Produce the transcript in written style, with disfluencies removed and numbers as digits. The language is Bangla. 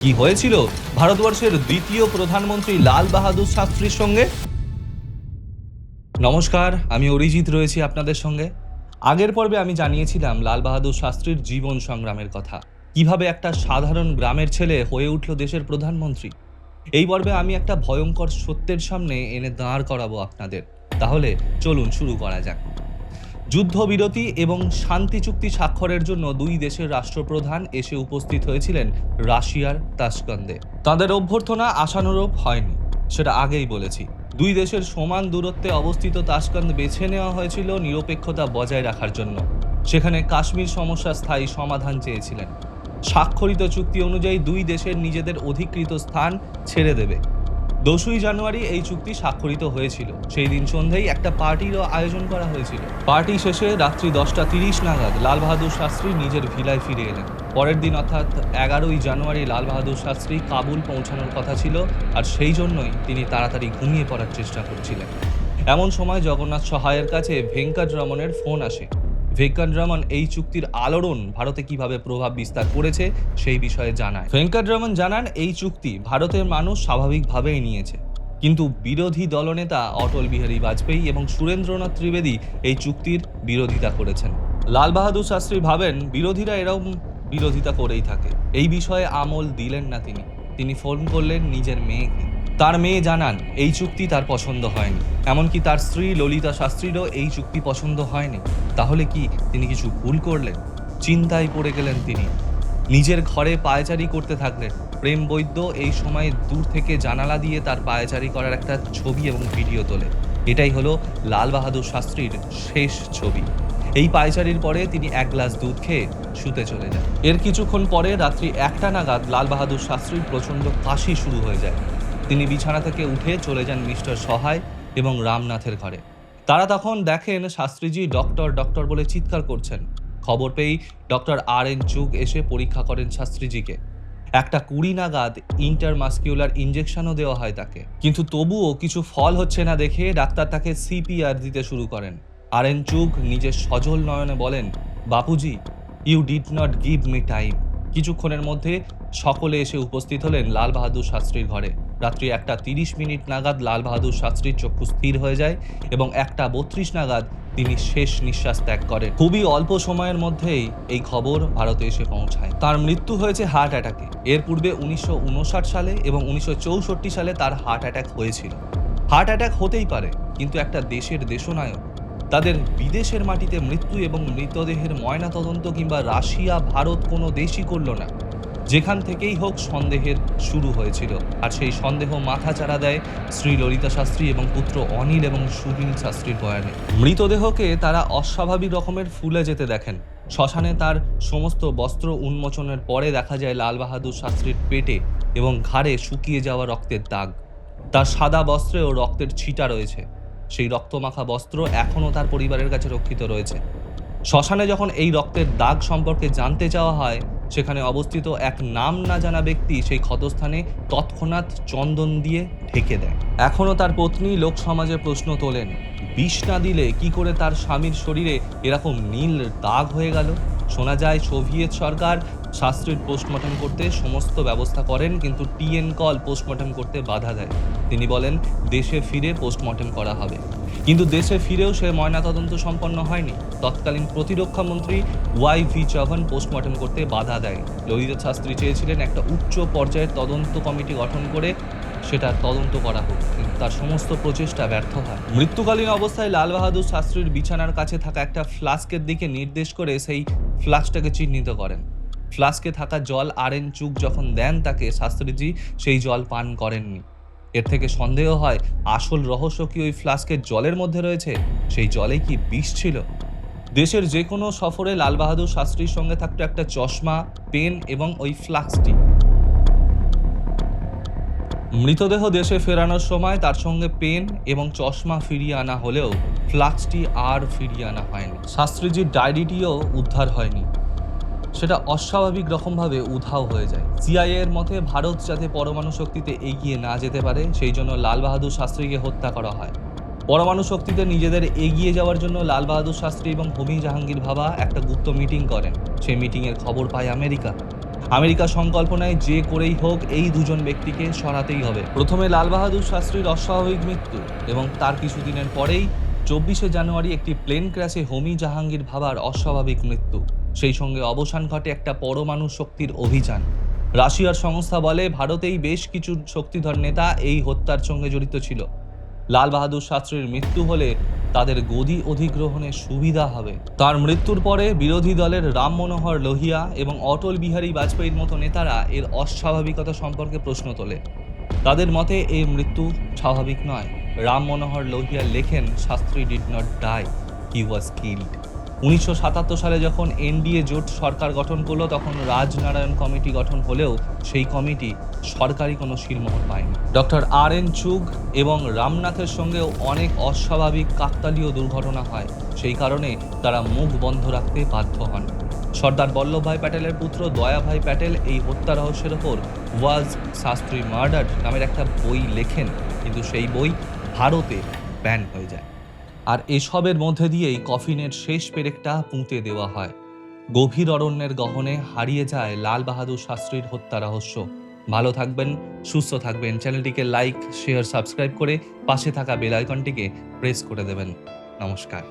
কি হয়েছিল ভারতবর্ষের দ্বিতীয় প্রধানমন্ত্রী লাল বাহাদুর শাস্ত্রীর সঙ্গে? নমস্কার, আমি অরিজিৎ রয়েছি আপনাদের সঙ্গে। আগের পর্বে আমি জানিয়েছিলাম লাল বাহাদুর শাস্ত্রীর জীবন সংগ্রামের কথা, কিভাবে একটা সাধারণ গ্রামের ছেলে হয়ে উঠল দেশের প্রধানমন্ত্রী। এই পর্বে আমি একটা ভয়ঙ্কর সত্যের সামনে এনে দাঁড় করাবো আপনাদের। তাহলে চলুন শুরু করা যাক। যুদ্ধবিরতি এবং শান্তি চুক্তি স্বাক্ষরের জন্য দুই দেশের রাষ্ট্রপ্রধান এসে উপস্থিত হয়েছিলেন রাশিয়ার তাশকান্দে। তাদের অভ্যর্থনা আশানুরূপ হয়নি, সেটা আগেই বলেছি। দুই দেশের সমান দূরত্বে অবস্থিত তাশকান্দ বেছে নেওয়া হয়েছিল নিরপেক্ষতা বজায় রাখার জন্য। সেখানে কাশ্মীর সমস্যার স্থায়ী সমাধান চেয়েছিলেন। স্বাক্ষরিত চুক্তি অনুযায়ী দুই দেশের নিজেদের অধিকৃত স্থান ছেড়ে দেবে। ২ই জানুয়ারি এই চুক্তি স্বাক্ষরিত হয়েছিল। সেই দিন সন্ধ্যায় একটা পার্টিরও আয়োজন করা হয়েছিল। পার্টি শেষে রাত্রি 10:30 নাগাদ লাল বাহাদুর শাস্ত্রী নিজের ভিলায় ফিরে এলেন। পরের দিন অর্থাৎ 11ই জানুয়ারি লাল বাহাদুর শাস্ত্রী কাবুল পৌঁছানোর কথা ছিল, আর সেই জন্যই তিনি তাড়াতাড়ি ঘুমিয়ে পড়ার চেষ্টা করছিলেন। এমন সময় জগন্নাথ সহায়ের কাছে ভেঙ্কটরমণের ফোন আসে। ভেঙ্কটরমণ এই চুক্তির আলোড়ন ভারতে কিভাবে প্রভাব বিস্তার করেছে সেই বিষয়ে জানায়। ভেঙ্কটরমণ জানান, এই চুক্তি ভারতের মানুষ স্বাভাবিকভাবেই নিয়েছে, কিন্তু বিরোধী দলনেতা অটল বিহারী বাজপেয়ী এবং সুরেন্দ্রনাথ ত্রিবেদী এই চুক্তির বিরোধিতা করেছেন। লাল বাহাদুর শাস্ত্রী ভাবেন বিরোধীরা এরকম বিরোধিতা করেই থাকে। এই বিষয়ে আমল দিলেন না তিনি ফোন করলেন নিজের মেয়েকে। তার মেয়ে জানান এই চুক্তি তার পছন্দ হয়নি, এমনকি তার স্ত্রী ললিতা শাস্ত্রীরও এই চুক্তি পছন্দ হয়নি। তাহলে কি তিনি কিছু ভুল করলেন? চিন্তায় পড়ে গেলেন তিনি। নিজের ঘরে পায়চারি করতে থাকলেন। প্রেম বৈদ্য এই সময় দূর থেকে জানালা দিয়ে তার পায়চারি করার একটা ছবি এবং ভিডিও তোলে। এটাই হলো লাল বাহাদুর শাস্ত্রীর শেষ ছবি। এই পায়চারির পরে তিনি এক গ্লাস দুধ খেয়ে শুতে চলে যান। এর কিছুক্ষণ পরে রাত্রি 1টা নাগাদ লাল বাহাদুর শাস্ত্রীর প্রচণ্ড কাশি শুরু হয়ে যায়। তিনি বিছানা থেকে উঠে চলে যান মিস্টার সহায় এবং রামনাথের ঘরে। তারা তখন দেখেন শাস্ত্রীজি ডক্টর ডক্টর বলে চিৎকার করছেন। খবর পেয়েই ডক্টর আর.এন. চুগ এসে পরীক্ষা করেন শাস্ত্রীজিকে। 1:20 নাগাদ ইন্টারমাস্কিউলার ইঞ্জেকশনও দেওয়া হয় তাকে, কিন্তু তবুও কিছু ফল হচ্ছে না দেখে ডাক্তার তাকে সিপিআর দিতে শুরু করেন। আর.এন. চুগ নিজের সজল নয়নে বলেন, Bapuji, you did not give me time. কিছুক্ষণের মধ্যে সকলে এসে উপস্থিত হলেন লাল বাহাদুর শাস্ত্রীর ঘরে। রাত্রি 1:30 নাগাদ লাল বাহাদুর শাস্ত্রীর চক্ষু স্থির হয়ে যায় এবং 1:32 নাগাদ তিনি শেষ নিঃশ্বাস ত্যাগ করেন। খুবই অল্প সময়ের মধ্যেই এই খবর ভারতে এসে পৌঁছায়। তার মৃত্যু হয়েছে হার্ট অ্যাটাকে। এর পূর্বে 1959 সালে এবং 1964 সালে তার হার্ট অ্যাটাক হয়েছিল। হার্ট অ্যাটাক হতেই পারে, কিন্তু একটা দেশের দেশনায়ক তাদের বিদেশের মাটিতে মৃত্যু এবং মৃতদেহের ময়নাতদন্ত কিংবা রাশিয়া ভারত কোনো দেশই করল না। যেখান থেকেই হোক সন্দেহের শুরু হয়েছিল, আর সেই সন্দেহ মাথাচাড়া দেয় শ্রী ললিতা শাস্ত্রী এবং পুত্র অনিল এবং সুনীল শাস্ত্রীর বয়ানে। মৃতদেহকে তারা অস্বাভাবিক রকমের ফুলে যেতে দেখেন। শ্মশানে তার সমস্ত বস্ত্র উন্মোচনের পরে দেখা যায় লাল বাহাদুর শাস্ত্রীর পেটে এবং ঘাড়ে শুকিয়ে যাওয়া রক্তের দাগ। তার সাদা বস্ত্রেও রক্তের ছিটা রয়েছে। সেই রক্তমাখা বস্ত্র এখনও তার পরিবারের কাছে রক্ষিত রয়েছে। শ্মশানে যখন এই রক্তের দাগ সম্পর্কে জানতে চাওয়া হয়, সেখানে অবস্থিত এক নাম না জানা ব্যক্তি সেই ক্ষতস্থানে তৎক্ষণাৎ চন্দন দিয়ে ঢেকে দেয়। এখনও তার পত্নী লোক সমাজে প্রশ্ন তোলেন, বিষ না দিলে কি করে তার স্বামীর শরীরে এরকম নীল দাগ হয়ে গেল? শোনা যায় সোভিয়েত সরকার শাস্ত্রীর পোস্টমর্টম করতে সমস্ত ব্যবস্থা করেন, কিন্তু টিএন কল পোস্টমর্টম করতে বাধা দেয়। তিনি বলেন দেশে ফিরে পোস্টমর্টম করা হবে, কিন্তু দেশে ফিরেও সে ময়নাতদন্ত সম্পন্ন হয়নি। তৎকালীন প্রতিরক্ষা মন্ত্রী ওয়াই.ভি. চৌহান পোস্টমর্টম করতে বাধা দেয়। ললিতা শাস্ত্রী চেয়েছিলেন একটা উচ্চ পর্যায়ের তদন্ত কমিটি গঠন করে সেটা তদন্ত করা হোক, কিন্তু তার সমস্ত প্রচেষ্টা ব্যর্থ হয়। মৃত্যুকালীন অবস্থায় লাল বাহাদুর শাস্ত্রীর বিছানার কাছে থাকা একটা ফ্লাস্কের দিকে নির্দেশ করে সেই ফ্লাস্কটাকে চিহ্নিত করেন। ফ্লাস্কে থাকা জল আর.এন. চুগ যখন দেন তাকে, শাস্ত্রীজি সেই জল পান করেননি। এর থেকে সন্দেহ হয় আসল রহস্য কি ওই ফ্লাস্কের জলের মধ্যে রয়েছে? সেই জলে কি বিষ ছিল? দেশের যে কোনো সফরে লাল বাহাদুর শাস্ত্রীর সঙ্গে থাকতো একটা চশমা, পেন এবং ওই ফ্লাস্কটি। মৃতদেহ দেশে ফেরানোর সময় তার সঙ্গে পেন এবং চশমা ফিরিয়ে আনা হলেও ফ্লাস্কটি আর ফিরিয়ে আনা হয়নি। শাস্ত্রীজির ডায়েরিটিও উদ্ধার হয়নি, সেটা অস্বাভাবিক রকমভাবে উধাও হয়ে যায়। সিআইএ এর মতে ভারত যাতে পরমাণু শক্তিতে এগিয়ে না যেতে পারে, সেই জন্য লাল বাহাদুর শাস্ত্রীকে হত্যা করা হয়। পরমাণু শক্তিতে নিজেদের এগিয়ে যাওয়ার জন্য লাল বাহাদুর শাস্ত্রী এবং হোমি জাহাঙ্গীর ভাবা একটা গুপ্ত মিটিং করেন। সেই মিটিংয়ের খবর পায় আমেরিকা। আমেরিকা সংকল্প নেয় যে করেই হোক এই দুজন ব্যক্তিকে সরাতেই হবে। প্রথমে লাল বাহাদুর শাস্ত্রীর অস্বাভাবিক মৃত্যু এবং তার কিছুদিনের পরেই 24শে জানুয়ারি একটি প্লেন ক্র্যাশে হোমি জাহাঙ্গীর ভাবার অস্বাভাবিক মৃত্যু। সেই সঙ্গে অবসান ঘটে একটা পরমাণু শক্তির অভিযান। রাশিয়ার সংস্থা বলে ভারতেই বেশ কিছু শক্তিধর নেতা এই হত্যার সঙ্গে জড়িত ছিল। লাল বাহাদুর শাস্ত্রীর মৃত্যু হলে তাদের গদি অধিগ্রহণে সুবিধা হবে। তার মৃত্যুর পরে বিরোধী দলের রাম মনোহর লোহিয়া এবং অটল বিহারী বাজপেয়ীর মতো নেতারা এর অস্বাভাবিকতা সম্পর্কে প্রশ্ন তোলে। তাদের মতে এই মৃত্যু স্বাভাবিক নয়। রাম মনোহর লোহিয়া লেখেন, Shastri did not die, he was killed. 1977 সালে যখন এনডিএ জোট সরকার গঠন করলো তখন রাজনারায়ণ কমিটি গঠন হলেও সেই কমিটি সরকারি কোনো শিলমোহর পায়নি। ডক্টর আর.এন. চুগ এবং রামনাথের সঙ্গেও অনেক অস্বাভাবিক কাকতালীয় দুর্ঘটনা হয়। সেই কারণে তারা মুখ বন্ধ রাখতে বাধ্য হন। সর্দার বল্লভভাই প্যাটেলের পুত্র দয়াভাই প্যাটেল এই হত্যা রহস্যের ওপর ওয়াজ শাস্ত্রী মার্ডার নামের একটা বই লেখেন, কিন্তু সেই বই ভারতে ব্যান হয়ে যায়। আর এসবের মধ্যে দিয়েই কফিনের শেষ পেরেকটা পুঁতে দেওয়া হয়। গভীর অরণ্যের গহনে হারিয়ে যায় লাল বাহাদুর শাস্ত্রীর হত্যা রহস্য। ভালো থাকবেন, সুস্থ থাকবেন। চ্যানেলটিকে লাইক, শেয়ার, সাবস্ক্রাইব করে পাশে থাকা বেল আইকনটিকে প্রেস করে দেবেন। নমস্কার।